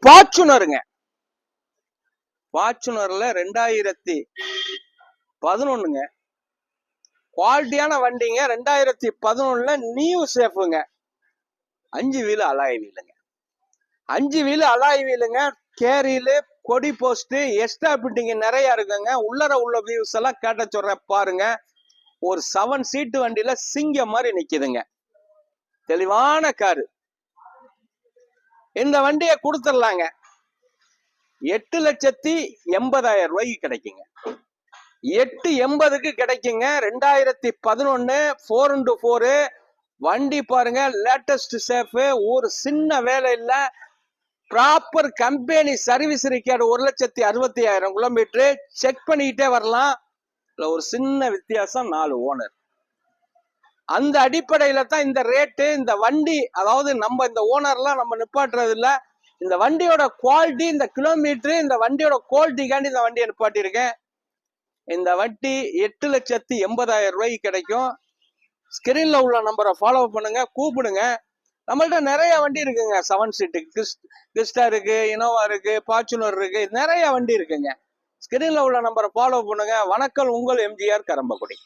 ஃபார்ச்சுனருங்க. ஃபார்ச்சுனர்ல 2011ங்க. குவாலிட்டியான வண்டிங்க. 2011ல நியூ சேஃபுங்க. 5 வீலு அலாய் வீலுங்க. 5 வீலு அலாய் வீலுங்க. கேரியில கொடி போஸ்ட் எக்ஸ்ட்ரா பிட்டிங் நிறைய இருக்குங்க. உள்ளர உள்ள வியூஸ் எல்லாம் கேட்ட சொல்றேன் பாருங்க. ஒரு 7 சீட்டு வண்டியில சிங்கம் மாதிரி நிக்குதுங்க. தெளிவான காரு. இந்த வண்டியை கொடுத்துடலாங்க. 8,80,000 ரூபாய்க்கு கிடைக்குங்க. 880க்கு கிடைக்குங்க. 2011 4x4 வண்டி பாருங்க. Latest safe. ஒரு சின்ன வேலை இல்ல. Proper company service record 1,60,000 kilometre check பண்ணிக்கிட்டே வரலாம். ஒரு சின்ன வித்தியாசம் 4 ஓனர். அந்த அடிப்படையில தான் இந்த ரேட்டு. இந்த வண்டி அதாவது நம்ம இந்த ஓனர்லாம் நம்ம நிப்பாட்டுறது இல்ல. இந்த வண்டியோட குவாலிட்டி, இந்த கிலோமீட்டர், இந்த வண்டியோட குவாலிட்டிக்காண்டி இந்த வண்டியை நிப்பாட்டியிருக்கேன். இந்த வண்டி 8,80,000 ரூபாய்க்கு கிடைக்கும். ஸ்கிரீன்ல உள்ள நம்பரை ஃபாலோ பண்ணுங்க, கூப்பிடுங்க. நம்மள்ட்ட நிறைய வண்டி இருக்குங்க. 7 சீட்டு கிறிஸ்டா இருக்கு, இனோவா இருக்கு, ஃபார்ச்சுனர் இருக்கு, நிறைய வண்டி இருக்குங்க. ஸ்கிரீன்ல உள்ள நம்பரை ஃபாலோ பண்ணுங்க. வணக்கம், உங்கள் எம்ஜிஆர் கரம்பக்குடி.